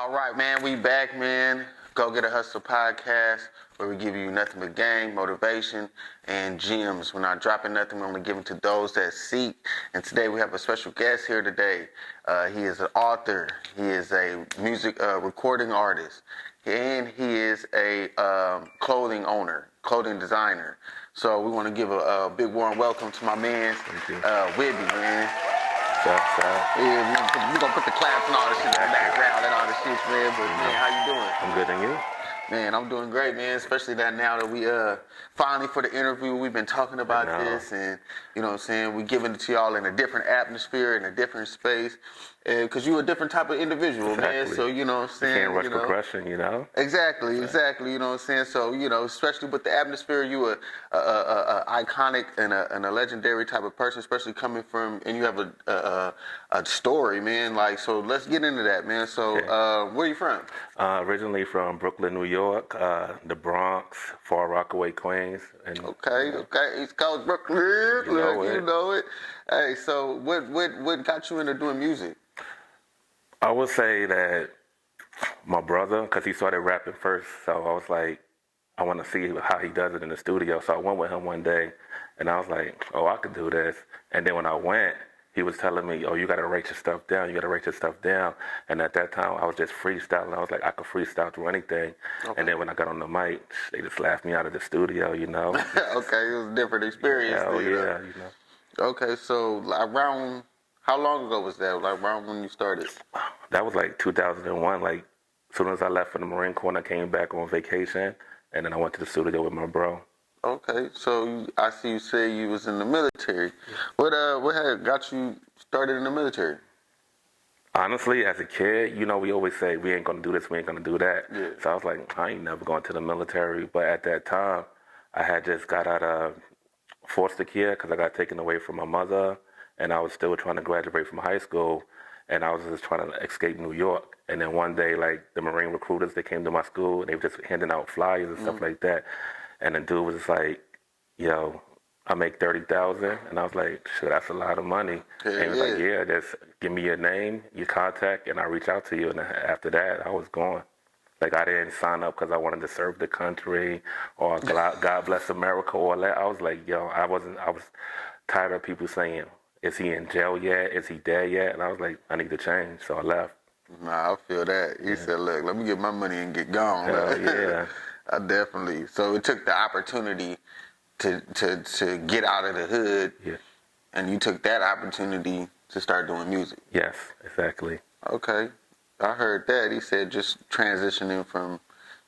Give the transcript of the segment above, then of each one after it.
All right, man, we back, man. Go Getta Hustlaz podcast, where we give you nothing but game, motivation, and gems. We're not dropping nothing, we're only giving to those that seek. And today we have a special guest here today. He is an author, he is a music recording artist, and he is a clothing owner, clothing designer. So we want to give a big warm welcome to my man, Whidbee, man. Yeah, we're gonna put the claps and all this shit in the background and all this shit, man. But man, how you doing? I'm good, and you? Man, I'm doing great, man. Especially that now that we finally for the interview, we've been talking about this, and you know what I'm saying, we giving it to y'all in a different atmosphere, in a different space, because you're a different type of indivial, man. So you know what I'm saying. You can't rush progression, you know. Exactly. You know what I'm saying. So you know, especially with the atmosphere, you a iconic and a legendary type of person, especially coming from, and you have a story, man. Like, so let's get into that, man. So where are you from? Originally from Brooklyn, New York, the Bronx, Far Rockaway, Queens. And, Okay, East Coast Brooklyn, you know it. Hey, so what got you into doing music? I would say that my brother, because he started rapping first, so I was like, I want to see how he does it in the studio. So I went with him one day, and I was like, oh, I could do this. And then when I went, he was telling me, oh, you got to write your stuff down. You got to write your stuff down. And at that time, I was just freestyling. I was like, I could freestyle through anything. Okay. And then when I got on the mic, they just laughed me out of the studio, you know. Okay, it was a different experience. Hell yeah, you know. Okay, so around, how long ago was that? Like around when you started? That was like 2001. Like, as soon as I left for the Marine Corps, I came back on vacation, and then I went to the studio with my bro. Okay, so I see you say you was in the military. What had got you started in the military? Honestly, as a kid, you know, we always say we ain't gonna do this, we ain't gonna do that. Yeah. So I was like, I ain't never going to the military. But at that time, I had just got out of foster care because I got taken away from my mother, and I was still trying to graduate from high school, and I was just trying to escape New York. And then one day, like, the Marine recruiters, they came to my school, and they were just handing out flyers and stuff like that. And the dude was just like, yo, I make $30,000. And I was like, shit, that's a lot of money. And he was like, yeah, just give me your name, your contact, and I'll reach out to you. And after that, I was gone. Like, I didn't sign up because I wanted to serve the country or God bless America or all that. I was like, yo, I was tired of people saying, is he in jail yet? Is he dead yet? And I was like, I need to change. So I left. Nah, I feel that. He said, look, let me get my money and get gone. Hell yeah. I definitely. So it took the opportunity to get out of the hood, and you took that opportunity to start doing music. Yes, exactly. Okay, I heard that. He said just transitioning from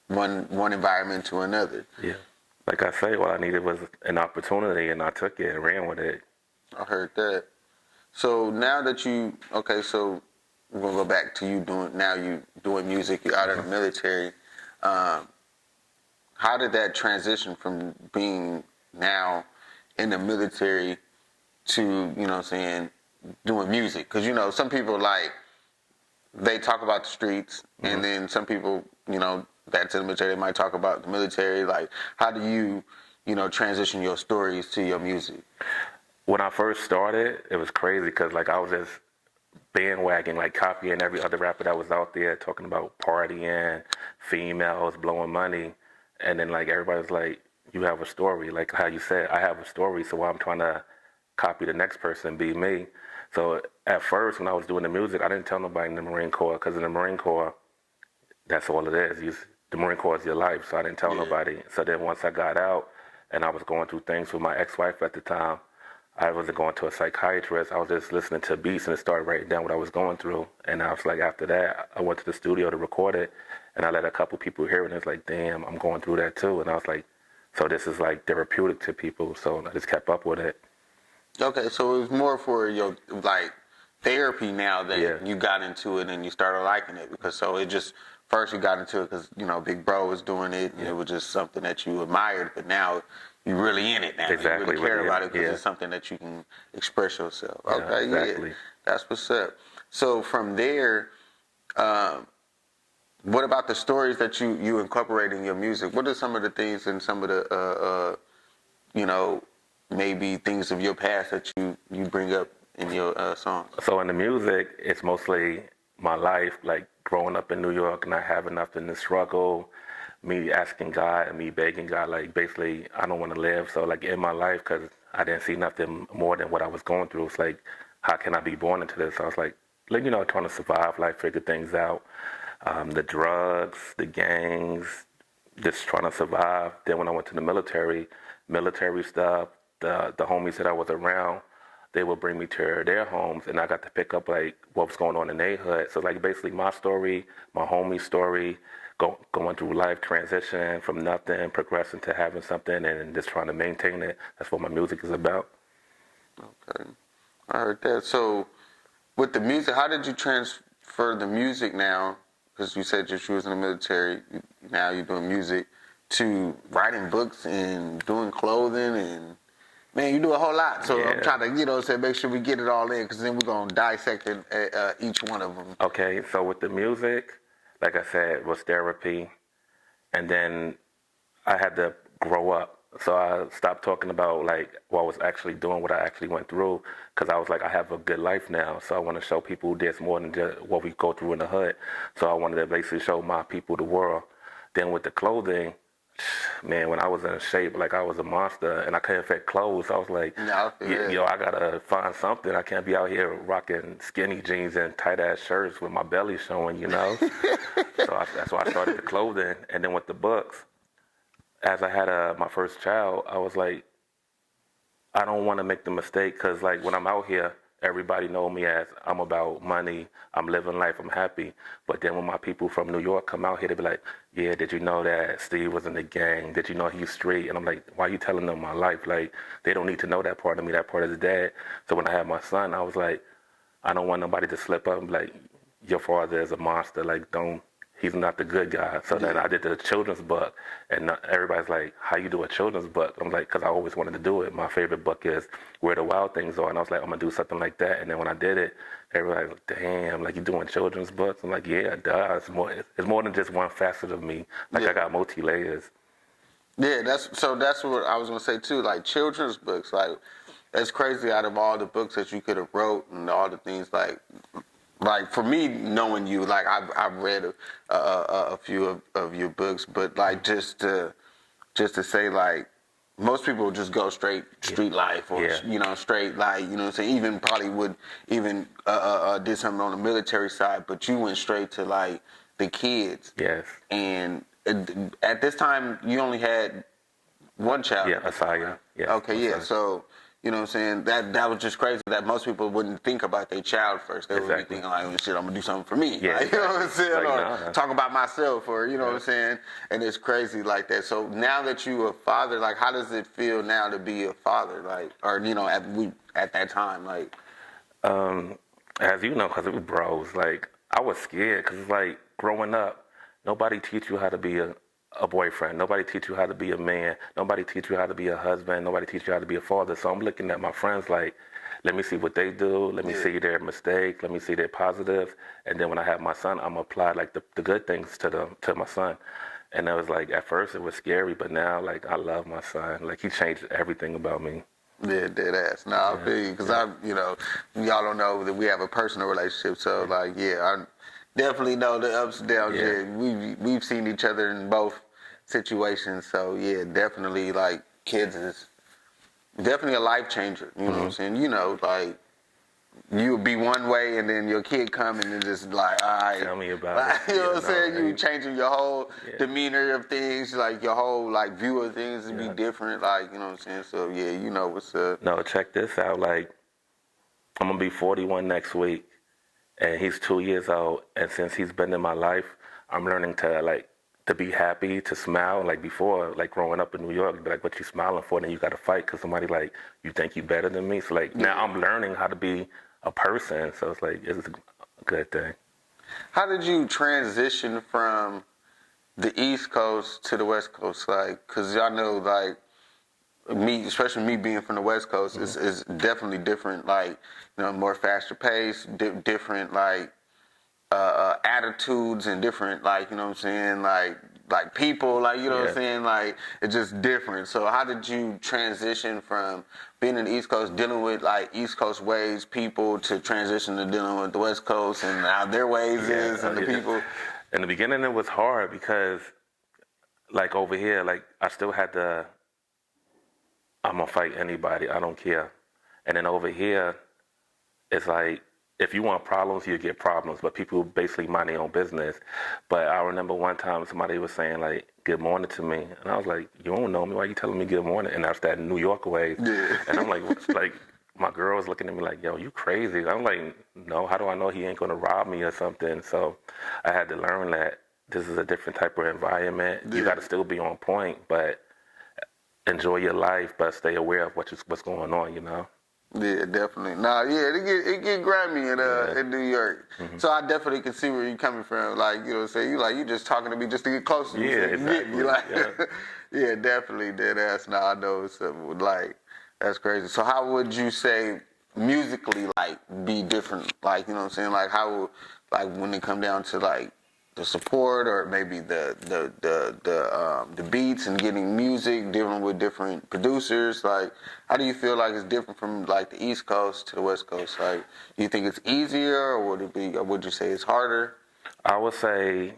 one environment to another. Yeah, like I say, what I needed was an opportunity, and I took it and ran with it. I heard that. So now that so we're gonna go back to you doing music. You're out of the military. How did that transition from being now in the military to, you know what I'm saying, doing music? Because, you know, some people, like, they talk about the streets, and then some people, you know, that's in the military, they might talk about the military. Like, how do you, you know, transition your stories to your music? When I first started, it was crazy because, like, I was just bandwagon, like, copying every other rapper that was out there talking about partying, females, blowing money. And then, like, everybody was like, you have a story. Like how you said, I have a story, so I'm trying to copy the next person, be me. So at first, when I was doing the music, I didn't tell nobody in the Marine Corps, because in the Marine Corps, that's all it is. The Marine Corps is your life, so I didn't tell nobody. So then once I got out, and I was going through things with my ex-wife at the time, I wasn't going to a psychiatrist. I was just listening to beats and started writing down what I was going through. And I was like, after that, I went to the studio to record it, and I let a couple people hear it, and it's like, damn, I'm going through that too. And I was like, so this is like therapeutic to people. So I just kept up with it. Okay, so it was more for your, like, therapy now that you got into it and you started liking it. Because so it just, first you got into it because, you know, Big Bro was doing it, and it was just something that you admired, but now you're really in it now. Exactly. You really care about it because it's something that you can express yourself. Okay, exactly. That's what's up. So from there, what about the stories that you incorporate in your music? What are some of the things and some of the, you know, maybe things of your past that you bring up in your songs? So in the music, it's mostly my life, like growing up in New York, not having nothing to struggle, me asking God and me begging God, like basically I don't want to live. So like in my life, because I didn't see nothing more than what I was going through. It's like, how can I be born into this? I was like trying to survive life, figure things out. The drugs, the gangs, just trying to survive. Then when I went to the military stuff, the homies that I was around, they would bring me to their homes, and I got to pick up like what was going on in their hood. So like basically my story, my homie's story, going through life, transition from nothing, progressing to having something, and just trying to maintain it. That's what my music is about. Okay, I heard that. So with the music, how did you transfer the music now? Because you said you was in the military, now you're doing music, to writing books and doing clothing and, man, you do a whole lot. So I'm trying to, say make sure we get it all in, because then we're going to dissect it, each one of them. Okay, so with the music, like I said, was therapy. And then I had to grow up. So I stopped talking about like what I was actually doing, what I actually went through, because I was like, I have a good life now. So I want to show people there's more than just what we go through in the hood. So I wanted to basically show my people the world. Then with the clothing, man, when I was in shape, like I was a monster and I couldn't fit clothes. I was like, yo, I gotta find something. I can't be out here rocking skinny jeans and tight ass shirts with my belly showing. So that's why I started the clothing. And then with the books, as I had my first child, I was like, I don't want to make the mistake, because like when I'm out here, everybody know me as I'm about money, I'm living life, I'm happy. But then when my people from New York come out here, they be like, yeah, did you know that Steve was in the gang? Did you know he's street? And I'm like, why are you telling them my life? Like, they don't need to know that part of me. That part is dad. So when I had my son, I was like, I don't want nobody to slip up and be like, your father is a monster. Like, he's not the good guy. So then I did the children's book, and everybody's like, how you do a children's book? I'm like, because I always wanted to do it. My favorite book is Where the Wild Things Are. And I was like, I'm going to do something like that. And then when I did it, everybody's like, damn, like you doing children's books? I'm like, yeah, duh. It's more than just one facet of me. Like I got multi-layers. Yeah, that's what I was going to say too. Like children's books, like that's crazy. Out of all the books that you could have wrote and all the things, like for me, knowing you, like I've read a few of your books, but like just to say, like most people just go straight street life, or straight, like, you know what I'm saying, even probably would even did something on the military side, but you went straight to like the kids. Yes. And at this time you only had one child. Yeah, Asaya. Yes. Okay, yeah. So, you know what I'm saying? That was just crazy that most people wouldn't think about their child first. They would be thinking like, oh, shit, I'm going to do something for me. Yeah, like, you know what I'm saying? Like, or talk about myself, or, you know what I'm saying? And it's crazy like that. So now that you're a father, like, how does it feel now to be a father? Like, or, at that time, like. As you know, because it was bros, like, I was scared, because it's like, growing up, nobody teach you how to be a boyfriend. Nobody teach you how to be a man. Nobody teach you how to be a husband. Nobody teach you how to be a father. So I'm looking at my friends like, let me see what they do. Let me see their mistakes. Let me see their positives. And then when I have my son, I'm apply like the good things to my son. And it was like, at first it was scary, but now like I love my son. Like he changed everything about me. Yeah, dead ass. No, I feel you, because y'all don't know that we have a personal relationship. So like, I definitely know the ups and downs. Yeah, we've seen each other in both situations. So yeah, definitely like kids is definitely a life changer. You know what I'm saying? Like you would be one way, and then your kid come and it's just like, all right, tell me about it. You know what I'm saying? You changing your whole demeanor of things, like your whole like view of things to be different. Like, you know what I'm saying? So yeah, you know what's up. No, check this out. Like, I'm gonna be 41 next week, and he's 2 years old. And since he's been in my life, I'm learning to be happy, to smile. Like before, like growing up in New York, you'd be like, what you smiling for? Then you got to fight because somebody like, you think you better than me. So like now I'm learning how to be a person. So it's like, it's a good thing. How did you transition from the East Coast to the West Coast? Like, cause y'all know, like me, especially me being from the West Coast, is definitely different. Like, more faster pace, different like attitudes, and different, like, you know what I'm saying, like like people, like, you know what I'm Yeah. saying? Like, it's just different. So how did you transition from being in the East Coast, dealing with like East Coast ways, people, to transition to dealing with the West Coast and how their ways is and the Yeah. people? In the beginning, it was hard because, like over here, like I still had to. I'm gonna fight anybody. I don't care. And then over here, it's like if you want problems, you get problems. But people basically mind their own business. But I remember one time somebody was saying like "Good morning" to me, and I was like, "You don't know me. Why you telling me good morning?" And that's that New York way. Yeah. And I'm like my girl was looking at me like, "Yo, you crazy?" I'm like, "No. How do I know he ain't gonna rob me or something?" So I had to learn that this is a different type of environment. You got to still be on point, but enjoy your life, but stay aware of what's going on. You know. Yeah, definitely. Nah, yeah, it get grimy in New York. So I definitely can see where you're coming from. Like, you know what I'm saying? You just talking to me just to get closer. You Yeah, say, you get exactly. me, like, Yeah. yeah, definitely. Dead ass. Nah, I know it's like that's crazy. So how would you say musically like be different? Like, you know what I'm saying? Like how like when it come down to like the support or maybe the beats and getting music, dealing with different producers, like how do you feel like it's different from like the East Coast to the West Coast? Like, do you think it's easier or would it be, or would you say it's harder? I would say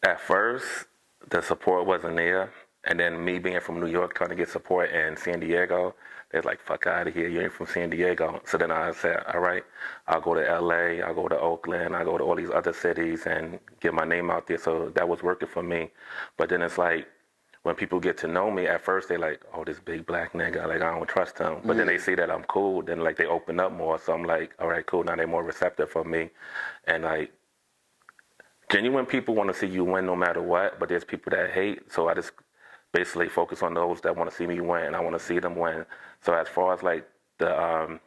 at first the support wasn't there, and then me being from New York trying to get support in San Diego, they're like, "Fuck out of here! You ain't from San Diego." So then I said, "All right, I'll go to L.A., I'll go to Oakland, I'll go to all these other cities and get my name out there." So that was working for me, but then it's like when people get to know me, at first they like, "Oh, this big black nigga, like I don't trust him." But then they see that I'm cool, then like they open up more. So I'm like, "All right, cool." Now they're more receptive for me, and like genuine people want to see you win no matter what. But there's people that hate. So I just basically focus on those that want to see me win, and I want to see them win. So as far as like the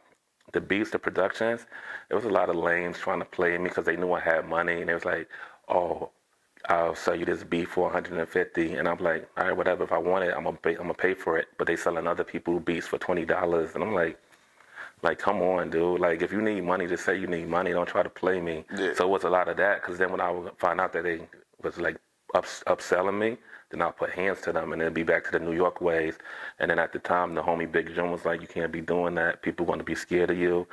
beats, the productions, there was a lot of lames trying to play me because they knew I had money, and it was like, "Oh, I'll sell you this beat for 150," and I'm like, "All right, whatever. If I want it, I'm gonna pay for it." But they selling other people beats for $20, and I'm like, come on, dude. Like, if you need money, just say you need money. Don't try to play me. Yeah. So it was a lot of that. Because then when I would find out that they was like upselling me, then I'll put hands to them and then be back to the New York ways. And then at the time, the homie Big Jim was like, "You can't be doing that. People want to be scared of you."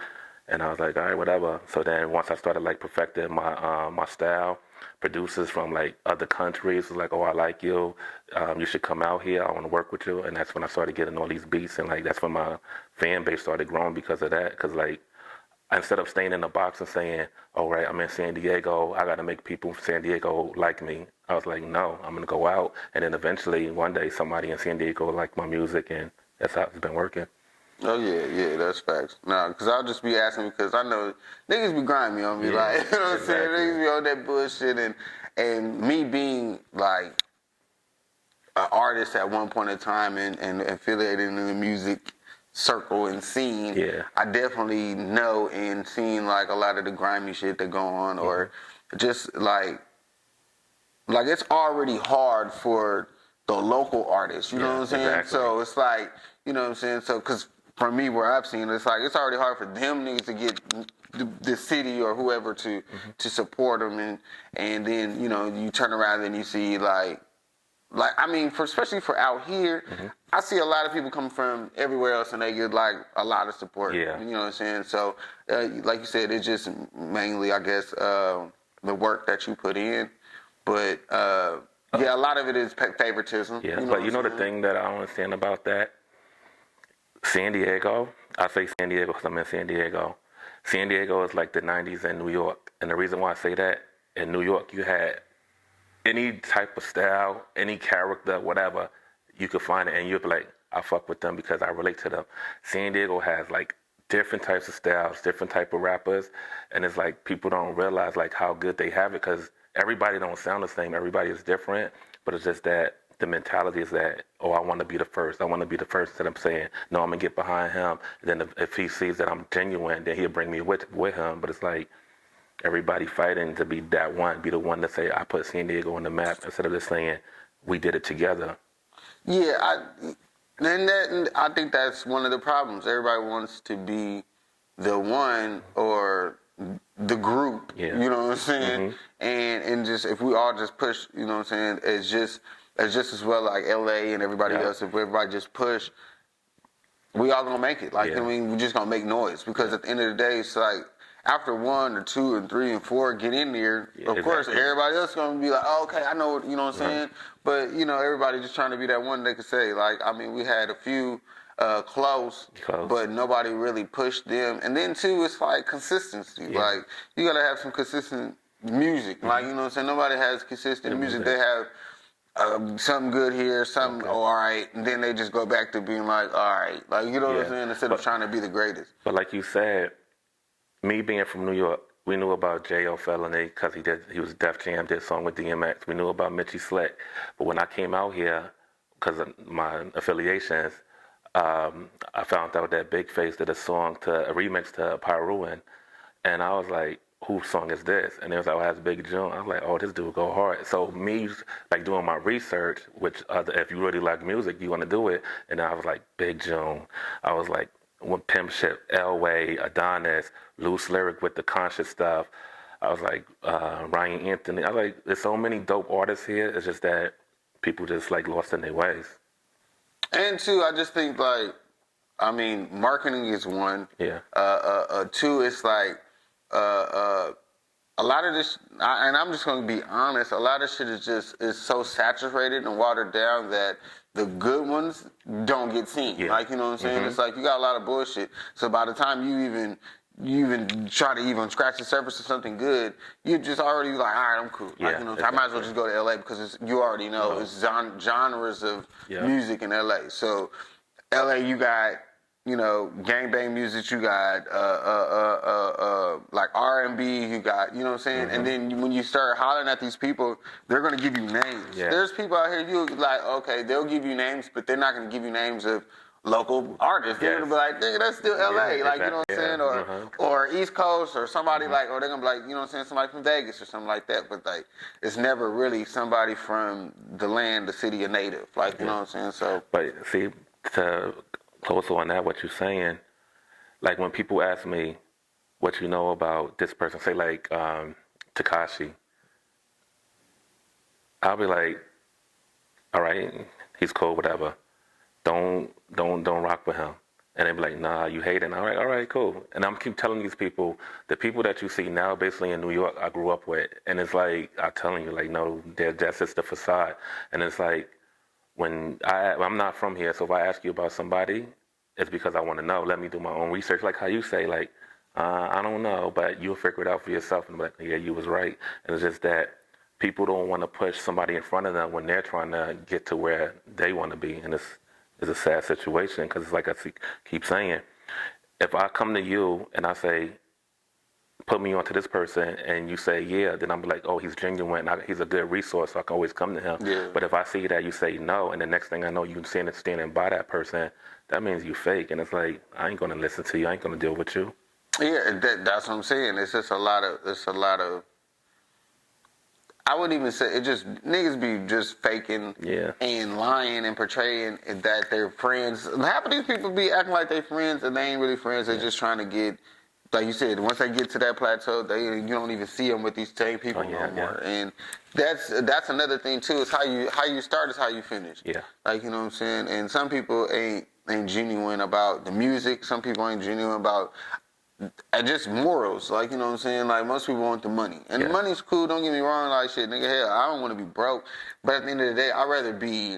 And I was like, "All right, whatever." So then once I started like perfecting my style, producers from like other countries was like, "Oh, I like you. You should come out here. I want to work with you." And that's when I started getting all these beats, and like that's when my fan base started growing because of that. Because like instead of staying in a box and saying, "All right, I'm in San Diego, I got to make people in San Diego like me," I was like, "No, I'm gonna go out, and then eventually one day somebody in San Diego will like my music," and that's how it's been working. Oh yeah, that's facts. Nah, cause I'll just be asking because I know niggas be grinding me on me, Yeah, like you know what I'm saying. exactly. Niggas be on that bullshit, and me being like an artist at one point in time and affiliated in the music circle and scene, Yeah. I definitely know and seen like a lot of the grimy shit that go on, or just like it's already hard for the local artists, you know what I'm saying? Exactly. So it's like, you know what I'm saying? So, because for me, where I've seen it, it's like it's already hard for them niggas to get the city or whoever to support them, and then you know you turn around and you see like I mean, for especially for out here, I see a lot of people come from everywhere else and they get like a lot of support. Yeah. You know what I'm saying? So, like you said, it's just mainly, I guess, the work that you put in. But yeah, a lot of it is favoritism. Yeah, You know but what you know I'm the saying? thing that I don't understand about that? San Diego, I say San Diego because I'm in San Diego. San Diego is like the 90s in New York. And the reason why I say that, in New York, you had any type of style, any character, whatever, you could find it and you'd be like, I fuck with them because I relate to them. San Diego has like different types of styles, different type of rappers, and it's like people don't realize like how good they have it because everybody don't sound the same. Everybody is different, but it's just that the mentality is that, "Oh, I want to be the first. I want to be the first." That I'm saying, "No, I'm gonna get behind him." Then if he sees that I'm genuine, then he'll bring me with him. But it's like everybody fighting to be that one, be the one to say, "I put San Diego on the map," instead of just saying, "We did it together." Yeah, and I think that's one of the problems. Everybody wants to be the one, or the group. Yeah. You know what I'm saying? And just if we all just push, you know what I'm saying, it's just as well like LA and everybody else. If everybody just push, we all gonna make it. Like I mean, we're just gonna make noise because at the end of the day, it's like after 1 or 2 and 3 and 4 get in there, of course everybody else gonna be like, oh, okay, I know, you know what I'm saying. But you know, everybody just trying to be that one they could say. Like I mean, we had a few close, but nobody really pushed them. And then too, it's like consistency. Like you gotta have some consistent music. Like you know what I'm saying. Nobody has consistent music. They have. Something good here, something all right, and then they just go back to being like, all right, like you know what I'm saying, instead of trying to be the greatest. But like you said, me being from New York, we knew about J.O. Felony because he was Def Jam, did a song with DMX. We knew about Mitchie Slick, but when I came out here, because of my affiliations, I found out that Big Face did a remix to Pyruin, and I was like, whose song is this? And it was like, oh, that's Big June. I was like, oh, this dude go hard. So me, like doing my research, which if you really like music, you want to do it. And I was like, Big June. I was like, Pimp Ship, Elway, Adonis, Loose Lyric with the conscious stuff. I was like, Ryan Anthony. I was like, there's so many dope artists here. It's just that people just like lost in their ways. And two, I just think like, I mean, marketing is one. Yeah. Two, it's like, a lot of this, and I'm just going to be honest, a lot of shit is so saturated and watered down that the good ones don't get seen. Yeah. Like, you know what I'm saying? It's like you got a lot of bullshit. So by the time you even try to even scratch the surface of something good, you just already like, all right, I'm cool. Yeah, like, you know, I might as well just go to LA because you already know it's genres of music in LA. So LA, you got, you know, gangbang music, you got like R&B, you got, you know what I'm saying? And then when you start hollering at these people, they're going to give you names. Yeah. There's people out here, you like, okay, they'll give you names, but they're not going to give you names of local artists. They're going to be like, nigga, that's still LA, like, you know what I'm saying? Or East Coast, or somebody like, or they're going to be like, you know what I'm saying, somebody from Vegas or something like that. But like, it's never really somebody from the land, the city, a native. Like, you know what I'm saying? So, but see, to close on that, what you're saying, like when people ask me what you know about this person, say like Tekashi, I'll be like, all right, he's cool, whatever. Don't rock with him. And they be like, nah, you hate it. And all right, cool. And I'm keep telling these people, the people that you see now, basically in New York, I grew up with, and it's like I'm telling you, like, no, that's just the facade. And it's like, when I'm not from here, so if I ask you about somebody, it's because I want to know. Let me do my own research. Like how you say, like, I don't know, but you'll figure it out for yourself. And be like, yeah, you was right. And it's just that people don't want to push somebody in front of them when they're trying to get to where they want to be. And it's a sad situation because it's like I keep saying, if I come to you and I say, put me onto this person, and you say, yeah, then I'm like, oh, he's genuine. He's a good resource, so I can always come to him. Yeah. But if I see that you say no, and the next thing I know, you standing by that person, that means you fake. And it's like, I ain't going to listen to you. I ain't going to deal with you. Yeah, that's what I'm saying. It's a lot of, I wouldn't even say, it just, niggas be just faking and lying and portraying that they're friends. Half of these people be acting like they're friends, and they ain't really friends. They're just trying to get, like you said, once they get to that plateau, you don't even see them with these same people no more. And that's another thing too. Is how you start is how you finish. Yeah. Like, you know what I'm saying. And some people ain't genuine about the music. Some people ain't genuine about just morals. Like, you know what I'm saying. Like most people want the money, and the money's cool. Don't get me wrong. Like shit, nigga. Hell, I don't want to be broke. But at the end of the day, I'd rather be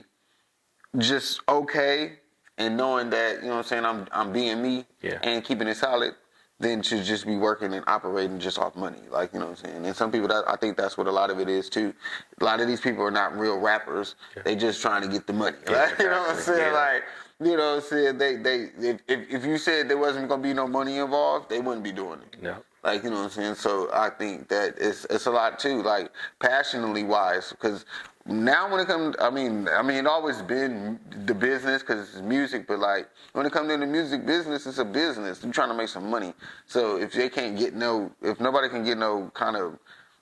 just okay and knowing that, you know what I'm saying, I'm being me and keeping it solid, than to just be working and operating just off money. Like, you know what I'm saying? And some people, I think that's what a lot of it is too. A lot of these people are not real rappers. They just trying to get the money. Like, you know what I'm saying? Like, you know what I'm saying? If you said there wasn't going to be no money involved, they wouldn't be doing it. No. Like, you know what I'm saying? So I think that it's a lot too, like passionately wise, because now when it comes, I mean, it always been the business because it's music, but like when it comes to the music business, it's a business. You're trying to make some money. So if they can't get if nobody can get no kind of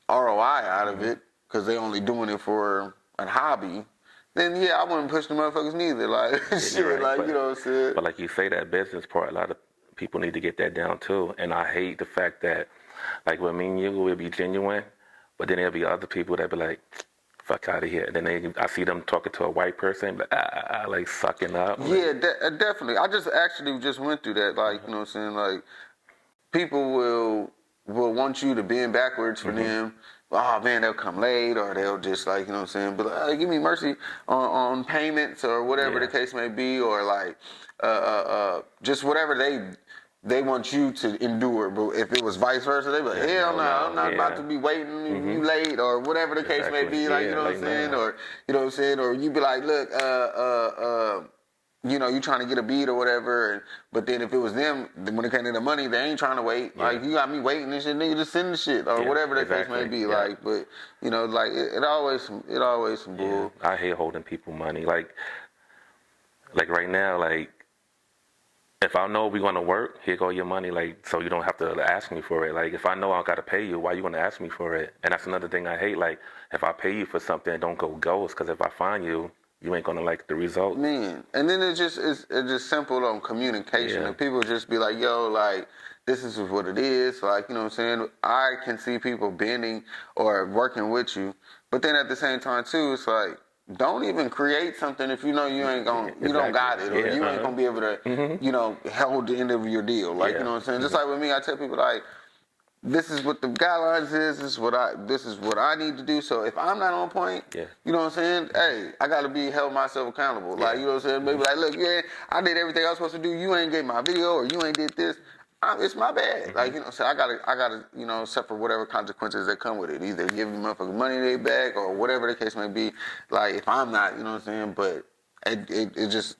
ROI out of it because they only doing it for a hobby, then yeah, I wouldn't push the motherfuckers neither. Like shit, right, like, you know what I'm saying? But like you say, that business part, a lot of people need to get that down too. And I hate the fact that Like with me and you, we'll be genuine, but then there'll be other people that be like, fuck out of here. And then I see them talking to a white person, like sucking up. Yeah, definitely. I just actually just went through that. Like, you know what I'm saying? Like, people will want you to bend backwards for them. Oh man, they'll come late, or they'll just like, you know what I'm saying, but give me mercy on payments or whatever the case may be, or like just whatever they want you to endure. But if it was vice versa, they'd be like, hell no, I'm not about to be waiting, you late, or whatever the case may be. Like, you know what I'm saying, or you know what I'm saying, or you be like, look, you know, you trying to get a beat or whatever, but then if it was them, when it came to the money, they ain't trying to wait. Yeah. Like, you got me waiting and shit, nigga, just send the shit or whatever the case may be. Yeah. Like, but you know, like it always some bull. I hate holding people money. Like right now, like if I know we're gonna work, here go your money. Like, so you don't have to ask me for it. Like, if I know I gotta pay you, why you gonna ask me for it? And that's another thing I hate. Like, if I pay you for something, don't go ghost. Because if I find you, you ain't gonna like the result. Man, and then it's just simple on communication. And people just be like, yo, like, this is what it is. Like, you know what I'm saying? I can see people bending or working with you, but then at the same time too, it's like, don't even create something if you know you ain't gonna, you don't got it, or you ain't gonna be able to, you know, hold the end of your deal. Like, you know what I'm saying? Just like with me, I tell people like, this is what the guidelines is. This is what I need to do. So if I'm not on point, you know what I'm saying? Hey, I got to be held myself accountable. Like, you know what I'm saying? Maybe like, look, I did everything I was supposed to do. You ain't gave my video, or you ain't did this. It's my bad. Like, you know, so I gotta, you know, suffer whatever consequences that come with it. Either give the motherfucker money they back, or whatever the case may be. Like, if I'm not, you know what I'm saying? But it just,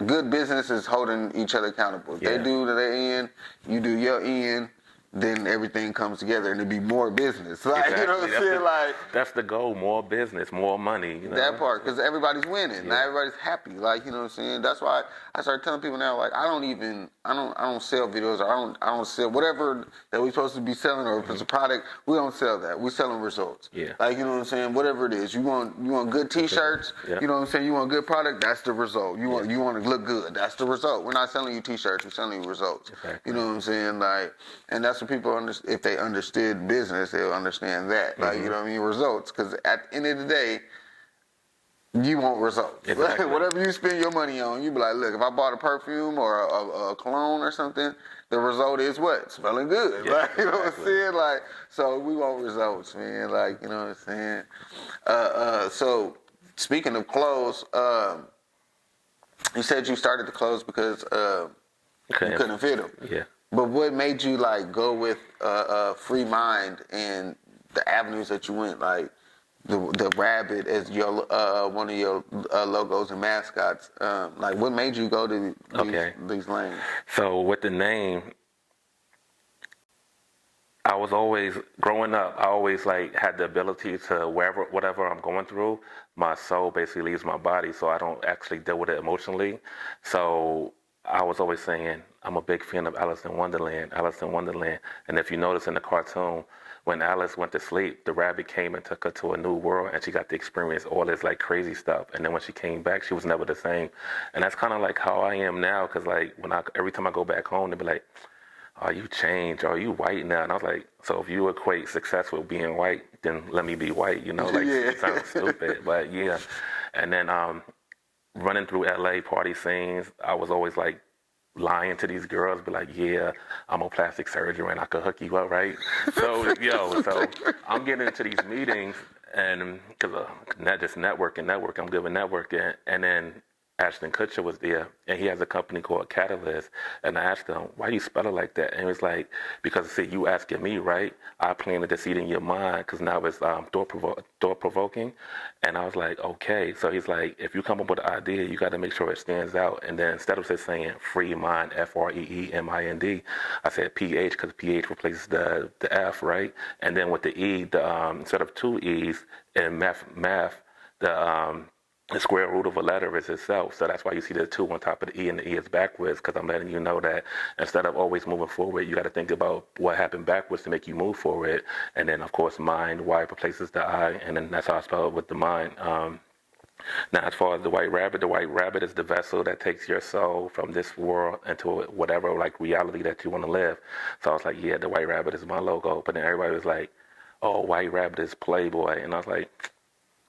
good business is holding each other accountable. If they do their end, you do your end, then everything comes together and it'd be more business. Like, you know what I'm saying? Like, that's the goal, more business, more money. You know? That part, because everybody's winning. Now everybody's happy. Like, you know what I'm saying? That's why I started telling people now, like, I don't sell videos, or I don't sell whatever that we're supposed to be selling, or if it's a product, we don't sell that. We're selling results. Yeah. Like, you know what I'm saying? Whatever it is. You want good t-shirts, you know what I'm saying? You want a good product, that's the result. You want to look good, that's the result. We're not selling you t-shirts, we're selling you results. Exactly. You know what I'm saying? Like, and that's what people if they understood business, they'll understand that. Like, you know what I mean? Results. Because at the end of the day, you want results. Exactly. Whatever you spend your money on, you be like, look, if I bought a perfume or a cologne or something, the result is what? Smelling good. Yeah, like, you know what I'm saying? Like, so we want results, man. Like, you know what I'm saying? So speaking of clothes, you said you started the clothes because you couldn't fit them. Yeah. But what made you like go with free mind and the avenues that you went, like the rabbit as your one of your logos and mascots? Like, what made you go to these lanes? So with the name, I was always growing up. I always like had the ability to whatever I'm going through, my soul basically leaves my body, so I don't actually deal with it emotionally. So I was always saying, I'm a big fan of Alice in Wonderland. And if you notice in the cartoon, when Alice went to sleep, the rabbit came and took her to a new world, and she got to experience all this like crazy stuff. And then when she came back, she was never the same. And that's kind of like how I am now, because like every time I go back home, they be like, "Oh, you changed. Oh, you white now." And I was like, so if you equate success with being white, then let me be white. You know, like it sounds stupid, but yeah. And then running through LA party scenes, I was always like lying to these girls, be like, yeah, I'm a plastic surgeon and I could hook you up, right? So, so I'm getting into these meetings, and because not just networking, I'm good with networking. And then Ashton Kutcher was there, and he has a company called Catalyst. And I asked him, why you spell it like that? And he was like, because see, you asking me, right? I planted the seed in your mind, because now it's thought-provoking. And I was like, okay. So he's like, if you come up with an idea, you got to make sure it stands out. And then instead of just saying free mind, FREEMIND, I said PH, because PH replaces the F, right? And then with the E, instead of two E's in math, the square root of a letter is itself. So that's why you see the two on top of the E, and the E is backwards, because I'm letting you know that instead of always moving forward, you got to think about what happened backwards to make you move forward. And then, of course, mind, Y replaces the I, and then that's how I spell it with the mind. Now, as far as the white rabbit is the vessel that takes your soul from this world into whatever like reality that you want to live. So I was like, yeah, the white rabbit is my logo. But then everybody was like, oh, white rabbit is Playboy, and I was like,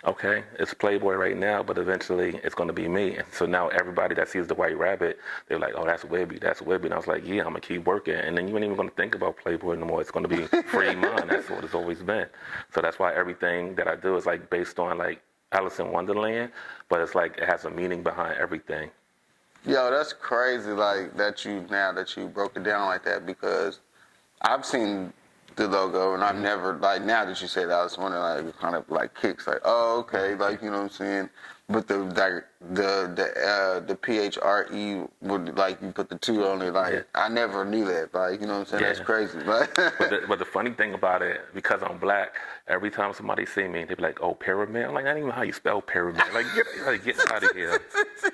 okay, it's Playboy right now, but eventually it's going to be me. And so now everybody that sees the white rabbit, they're like, oh, that's Whidbee, that's Whidbee. And I was like, yeah, I'm going to keep working. And then you ain't even going to think about Playboy anymore. It's going to be free mind. That's what it's always been. So that's why everything that I do is like based on like Alice in Wonderland, but it's like it has a meaning behind everything. Yo, that's crazy. Like now that you broke it down like that, because I've seen the logo and I've never like now that you say that I was wondering like it kind of like kicks like oh okay like you know what I'm saying, but the PHRE would like you put the two on it like Yeah. I never knew that like you know what I'm saying that's Yeah. crazy like But the funny thing about it, because I'm black, every time somebody see me, they be like, "Oh, pyramid." I'm like, "That ain't even how you spell pyramid." Get out of here,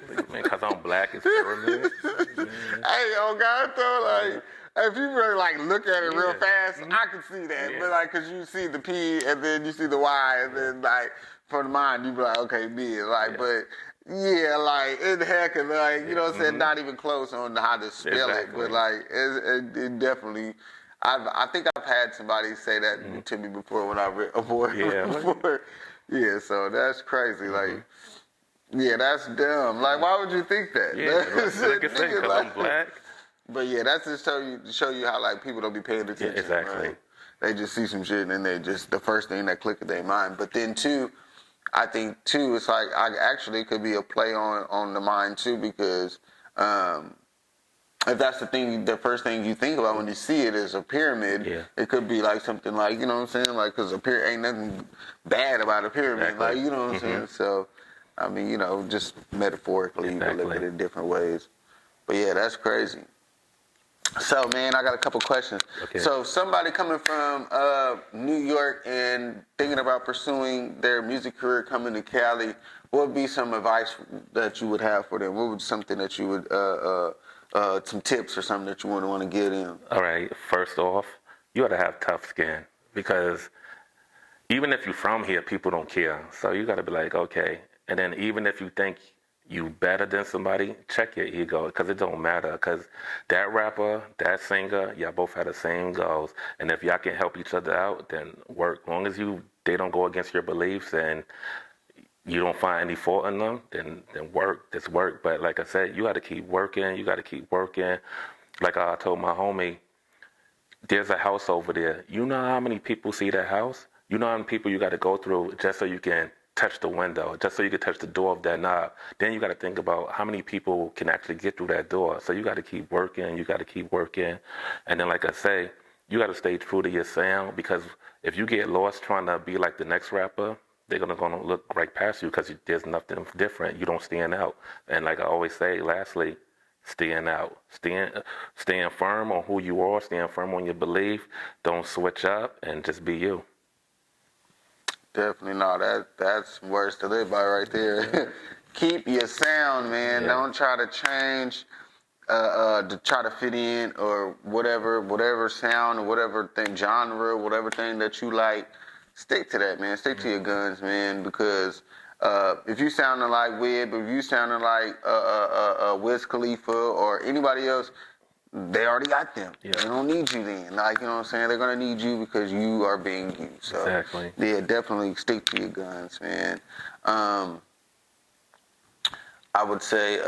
like, man. Because I'm black, it's pyramid. Like, man. hey oh God though like. If you really like look at it real Yeah. fast, I can see that. Yeah. But like, cause you see the P and then you see the Y and then like for the mind, you be like, okay, B. Like, Yeah. but yeah, like in heck and like you know what I'm saying, not even close on how to spell it. Exactly. But like it definitely. I think I've had somebody say that to me before when I read a boy Yeah. before. Yeah, so that's crazy. Like, yeah, that's dumb. Like, why would you think that? Yeah, That's like I it, say, nigga, because like- I'm black. But yeah, that's just show you how like people don't be paying attention. exactly. Right? They just see some shit and then they just the first thing that click in their mind. But then too, I think too, it's like I actually could be a play on the mind too because if that's the first thing you think about when you see it is a pyramid, Yeah. it could be like something like you know what I'm saying, like because a pyramid ain't nothing bad about a pyramid, Exactly. like you know what I'm saying. So, I mean, you know, just metaphorically, you can look at it different ways. But yeah, that's crazy. So, man, I got a couple questions. Okay. So, somebody coming from New York and thinking about pursuing their music career coming to Cali, what would be some advice that you would have for them? What would something that you would, some tips or something that you would want to give them? All right. First off, you got to have tough skin because even if you're from here, people don't care. So you got to be like, okay. And then even if you think you better than somebody, check your ego because it don't matter. Because that rapper, that singer, y'all both have the same goals. And if y'all can help each other out, then work. As long as they don't go against your beliefs and you don't find any fault in them, then work. Just work. But like I said, you got to keep working. You got to keep working. Like I told my homie, there's a house over there. You know how many people see that house? You know how many people you got to go through just so you can touch the window, just so you can touch the door of that knob. Then you got to think about how many people can actually get through that door. So you got to keep working. You got to keep working. And then, like I say, you got to stay true to your sound because if you get lost trying to be like the next rapper, they're gonna look right past you because there's nothing different. You don't stand out. And like I always say, lastly, stand out. Stand firm on who you are. Stand firm on your belief. Don't switch up and just be you. Definitely no. That's words to live by right there. Keep your sound, man. Yeah. Don't try to change to try to fit in or whatever sound or whatever thing genre, whatever thing that you like. Stick to that, man. Stick to your guns, man. Because if you sounding like Whib, if you sounding like Wiz Khalifa or anybody else, they already got them. Yeah. They don't need you then. Like, you know what I'm saying? They're going to need you because you are being you. So, Exactly. yeah, definitely stick to your guns, man. I would say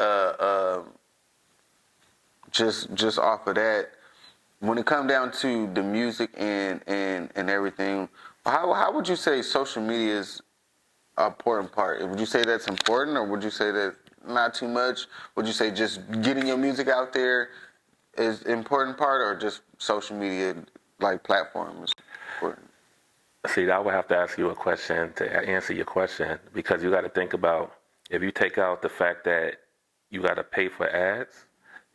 just off of that, when it comes down to the music and everything, how would you say social media is an important part? Would you say that's important or would you say that not too much? Would you say just getting your music out there is important part, or just social media like platforms important? See, I would have to ask you a question to answer your question because you got to think about if you take out the fact that you got to pay for ads,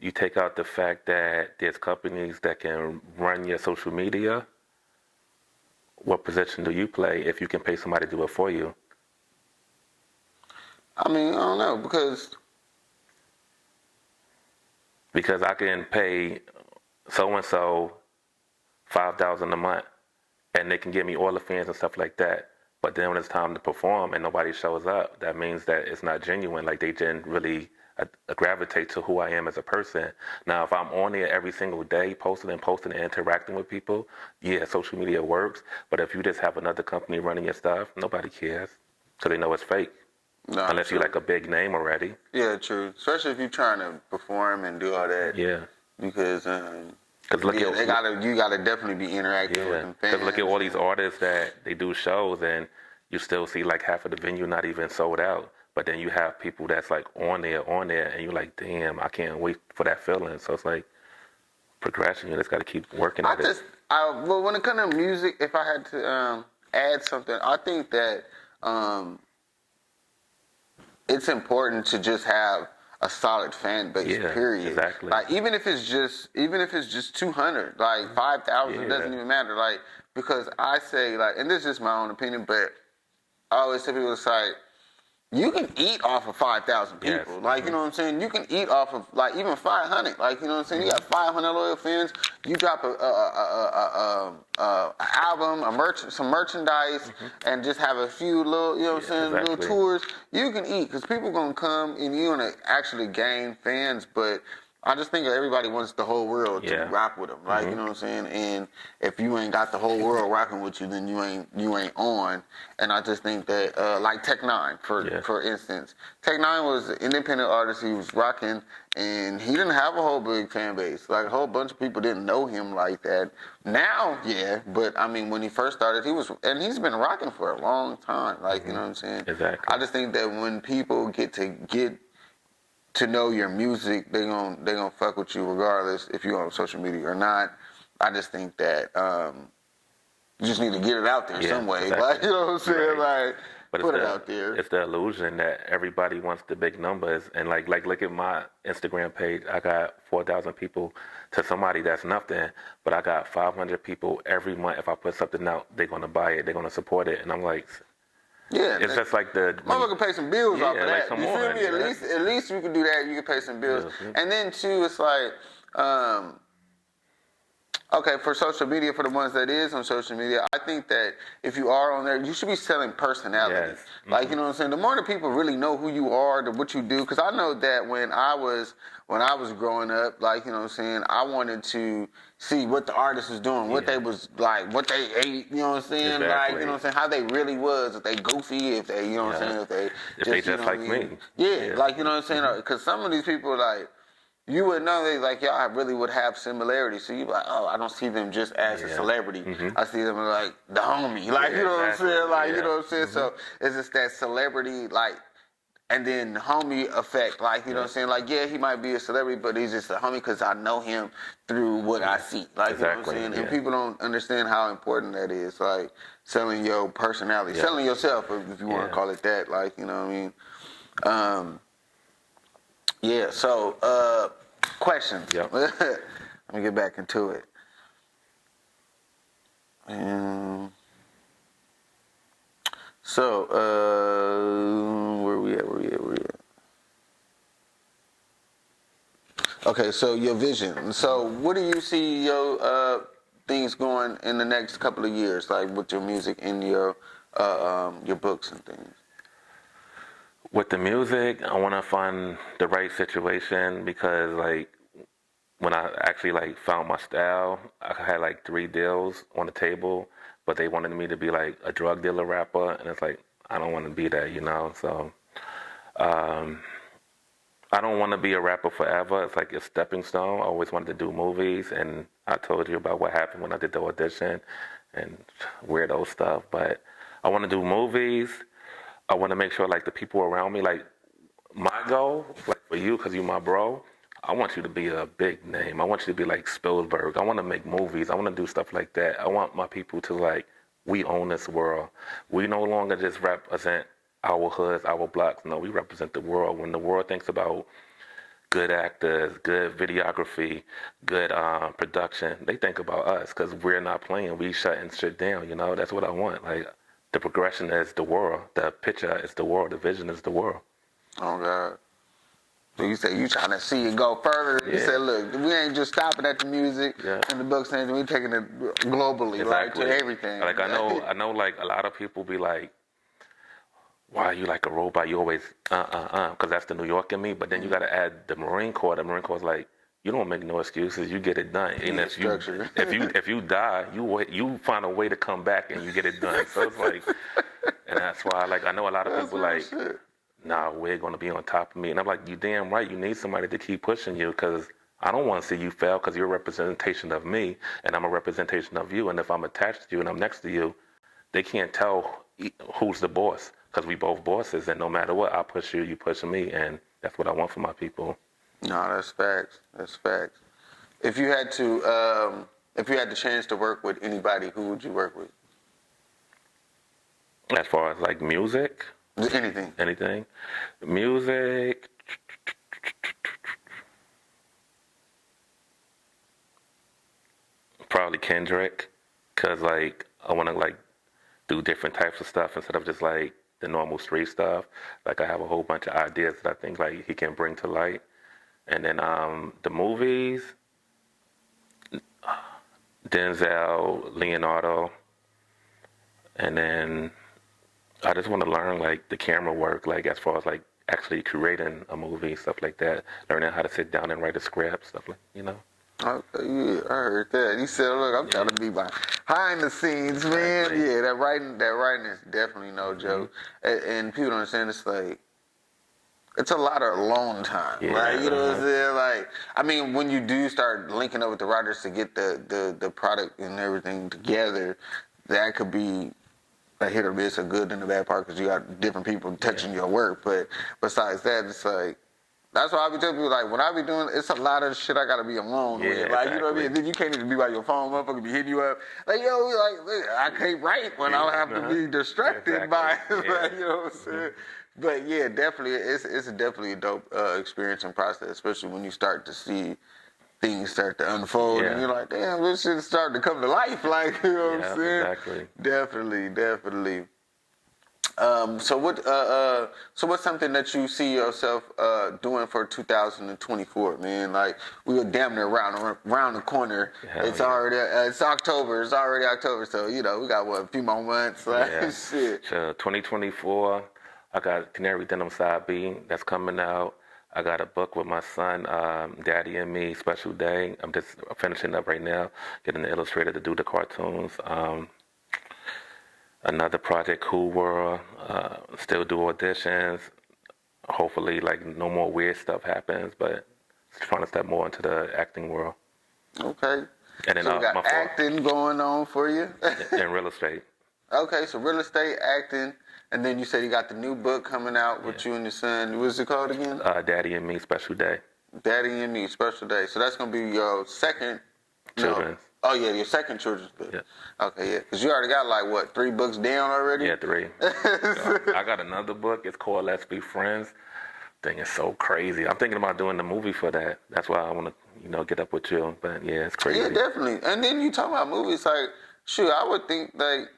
you take out the fact that there's companies that can run your social media. What position do you play if you can pay somebody to do it for you? I mean, I don't know Because I can pay so and so $5,000 a month, and they can give me all the fans and stuff like that. But then when it's time to perform and nobody shows up, that means that it's not genuine. Like they didn't really gravitate to who I am as a person. Now, if I'm on there every single day, posting and interacting with people, yeah, social media works. But if you just have another company running your stuff, nobody cares because they know it's fake. No, Unless you're true. like a big name already. Yeah, true. Especially if you're trying to perform and do all that. Yeah. Because Look yeah, at you gotta definitely be interactive with yeah. them Because look at fans. all these artists that they do shows and you still see like half of the venue not even sold out. But then you have people that's like on there, and you're like, damn, I can't wait for that feeling. So it's like progression. You just got to keep working at it. Well, when it comes to music, if I had to add something, I think that it's important to just have a solid fan base. Yeah, Period. exactly. Like even if it's just 200, like 5,000, it doesn't Yeah. even matter. Like because I say like, and this is just my own opinion, but I always tell people it's like you can eat off of 5,000 people. Yes. Like, you know what I'm saying? You can eat off of, like, even 500. Like, you know what I'm saying? You got 500 loyal fans. You drop a album, some merchandise, and just have a few little, you know what I'm saying, little exactly. tours. You can eat because people going to come and you're going to actually gain fans. But I just think everybody wants the whole world to rock with them. Like, you know what I'm saying? And if you ain't got the whole world rocking with you, then you ain't on. And I just think that, like Tech Nine, for instance, Tech Nine was an independent artist. He was rocking, and he didn't have a whole big fan base. Like a whole bunch of people didn't know him like that. Now, yeah, but I mean, when he first started, he's been rocking for a long time. Like, you know what I'm saying? Exactly. I just think that when people get to know your music, they gonna fuck with you regardless if you're on social media or not. I just think that you just need to get it out there some way. Exactly. Like, you know what I'm saying? Right. Like, But put it out there. It's the illusion that everybody wants the big numbers, and like look at my Instagram page. I got 4,000 people. To somebody that's nothing, but I got 500 people every month. If I put something out, they're gonna buy it. They're gonna support it, and I'm like, Yeah, it's just like the motherfucker pay some bills off of like, that. come You feel on, me? At least you can do that. You can pay some bills, and then too, it's like. Okay, for social media, for the ones that is on social media, I think that if you are on there, you should be selling personality. Yes. Like, you know what I'm saying? The more the people really know who you are, what you do, because I know that when I was growing up, like, you know what I'm saying, I wanted to see what the artist was doing, what they was like, what they ate, you know what I'm saying? Exactly. Like, you know what I'm saying, how they really was, if they goofy, if they, you know what I'm saying, if they just like me. Yeah, like, you know what I'm saying? Because some of these people, like, you would know they like y'all really would have similarities. So you be like, oh, I don't see them just as a celebrity. I see them like the homie. Like, you know what I'm saying? Like, you know what I'm saying? So it's just that celebrity, like, and then homie effect. Like, you know what I'm saying? Like, yeah, he might be a celebrity, but he's just a homie because I know him through what I see. Like, you know what I'm saying? And people don't understand how important that is. Like, selling your personality, selling yourself, if you want to call it that. Like, you know what I mean? Yeah, so questions. Yep. Let me get back into it. So, where we at? Okay, so your vision. So, what do you see your things going in the next couple of years, like with your music and your books and things? With the music, I want to find the right situation because, like, when I actually like found my style, I had like 3 deals on the table, but they wanted me to be like a drug dealer rapper, and it's like I don't want to be that, you know. So I don't want to be a rapper forever. It's like a stepping stone. I always wanted to do movies, and I told you about what happened when I did the audition and weirdo stuff. But I want to do movies. I want to make sure like the people around me, like my goal, like for you, because you my bro, I want you to be a big name. I want you to be like Spielberg. I want to make movies. I want to do stuff like that. I want my people to like, we own this world. We no longer just represent our hoods, our blocks. No, we represent the world. When the world thinks about good actors, good videography, good production, they think about us because we're not playing. We shutting shit down, you know? That's what I want. Like, the progression is the world. The picture is the world. The vision is the world. Oh, God. You say you trying to see it go further. You Yeah. said, look, we ain't just stopping at the music and the books, and we taking it globally, Exactly. like to everything. Like I know, like a lot of people be like, "Why are you like a robot? You always because that's the New York in me." But then you got to add the Marine Corps. The Marine Corps is like, you don't make no excuses. You get it done. And if you die, you find a way to come back and you get it done. So it's like, and that's why like I know a lot of people like, nah, we're gonna be on top of me. And I'm like, you damn right. You need somebody to keep pushing you because I don't want to see you fail because you're a representation of me and I'm a representation of you. And if I'm attached to you and I'm next to you, they can't tell who's the boss because we both bosses. And no matter what, I push you, you push me, and that's what I want for my people. No, that's facts. That's facts. If you had the chance to work with anybody, who would you work with? As far as like music, anything. Music. Probably Kendrick, cause like I want to like do different types of stuff instead of just like the normal street stuff. Like I have a whole bunch of ideas that I think like he can bring to light. And then the movies, Denzel, Leonardo, and then I just want to learn like the camera work, like as far as like actually creating a movie, stuff like that. Learning how to sit down and write a script, stuff like Okay, yeah, I heard that. You said, look, I'm trying to be behind the scenes, man. Exactly. Yeah, that writing is definitely no joke. And people don't understand, it's like, it's a lot of alone time. Yeah. Like, you know what I'm saying? Like, I mean, when you do start linking up with the writers to get the product and everything together, that could be a hit or miss, a good and a bad part, because you got different people touching your work. But besides that, it's like, that's why I be telling people, like, when I be doing, it's a lot of shit I gotta be alone with. Like, you know what I mean? Then you can't even be by your phone, motherfucker be hitting you up. Like, yo, like, I can't write when I have to be distracted by it. Like, you know what I'm saying? But yeah, definitely, it's definitely a dope experience and process, especially when you start to see things start to unfold, and you're like, damn, this shit is starting to come to life. Like, you know what I'm saying? Exactly. Definitely. So what's something that you see yourself doing for 2024, man? Like, we are damn near around the corner. It's already it's October. It's already October. So we got a few more months. Like, shit. So 2024, I got Canary Denim Side B that's coming out. I got a book with my son, Daddy and Me, Special Day. I'm just finishing up right now, getting the illustrator to do the cartoons. Another project, Cool World, still do auditions. Hopefully, like, no more weird stuff happens, but trying to step more into the acting world. Okay. And then so we got acting going on for you. And real estate. Okay, so real estate, acting, and then you said you got the new book coming out with you and your son. What's it called again? Daddy and Me, Special Day. Daddy and Me, Special Day. So that's going to be your second... Children's. Oh, yeah, your second children's book. Yeah. Okay, yeah. Because you already got, like, what, 3 books down already? Yeah, 3. So I got another book. It's called Let's Be Friends. Thing is so crazy. I'm thinking about doing the movie for that. That's why I want to, get up with you. But, yeah, it's crazy. Yeah, definitely. And then you talk about movies, like, shoot, I would think, like,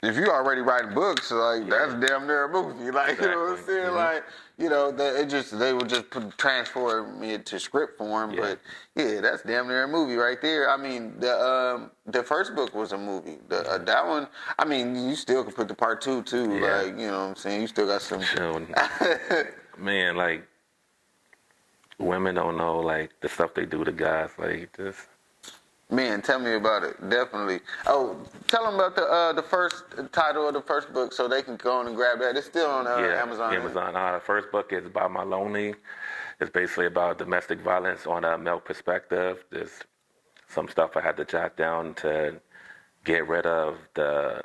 if you already writing books, like, that's damn near a movie. Like, exactly. You know what I'm saying? Mm-hmm. Like, they would just transform it to script form. Yeah. But yeah, that's damn near a movie right there. I mean, the first book was a movie. That one, I mean, you still could put the part 2 too. Yeah. Like, you know what I'm saying? You still got some. Man, like, women don't know, like, the stuff they do to guys. Like, just. Man, tell me about it. Definitely. Oh, tell them about the first title of the first book so they can go on and grab that. It's still on Amazon. Amazon. The first book is by My Lonely. It's basically about domestic violence on a male perspective. There's some stuff I had to jot down to get rid of the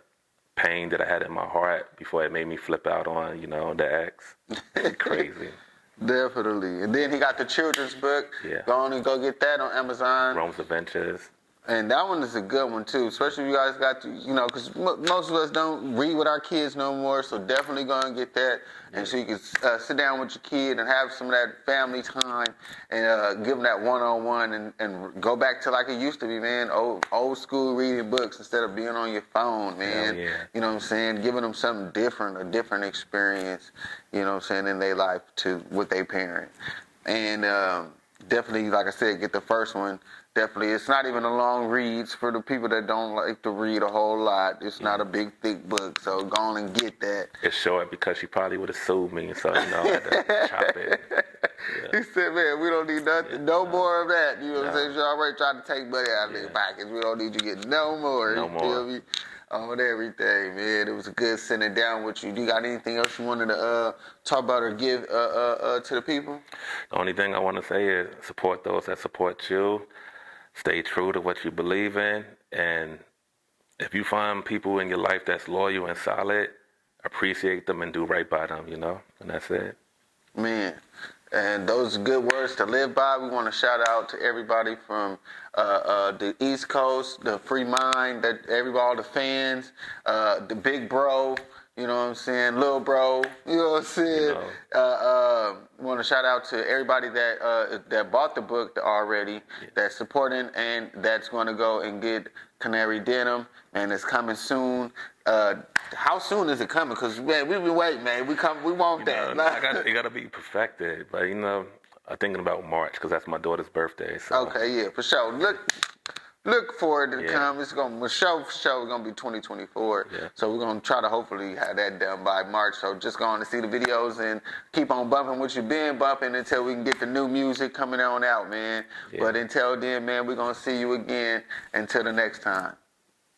pain that I had in my heart before it made me flip out on, the ex. It's crazy. Definitely. And then he got the children's book. Yeah. Go on and go get that on Amazon. Rome's Adventures. And that one is a good one too, especially if you guys got to, because most of us don't read with our kids no more, so definitely go and get that. And so you can sit down with your kid and have some of that family time and give them that one-on-one and go back to like it used to be, man, old school reading books instead of being on your phone, man. Hell yeah. You know what I'm saying? Giving them something different, a different experience, you know what I'm saying, in their life too, with their parent. And definitely, like I said, get the first one. Definitely, it's not even a long reads for the people that don't like to read a whole lot. It's not a big, thick book, so go on and get that. It's short because she probably would have sued me, so I had to chop it. Yeah. He said, man, we don't need nothing, no more of that. You know what I'm saying? She already tried to take money out of their pockets. We don't need you to get no more. No You more. feel me? On everything, man. It was good sitting down with you. Do you got anything else you wanted to talk about or give to the people? The only thing I want to say is support those that support you. Stay true to what you believe in. And if you find people in your life that's loyal and solid, appreciate them and do right by them, And that's it. Man, and those are good words to live by. We want to shout out to everybody from the East Coast, the Free Mind, all the fans, the Big Bro, you know what I'm saying, Lil Bro, you know what I'm saying. We want to shout out to everybody that bought the book already, that's supporting, and that's going to go and get Canary Denim, and it's coming soon. How soon is it coming? Because, man, we've been waiting, man. We want that. It got to be perfected. But, I'm thinking about March because that's my daughter's birthday. So. Okay, yeah, for sure. Look forward to the come. It's for sure gonna be 2024. Yeah. So we're gonna try to hopefully have that done by March. So just go on to see the videos and keep on bumping what you've been bumping until we can get the new music coming on out, man. Yeah. But until then, man, we're gonna see you again. Until the next time.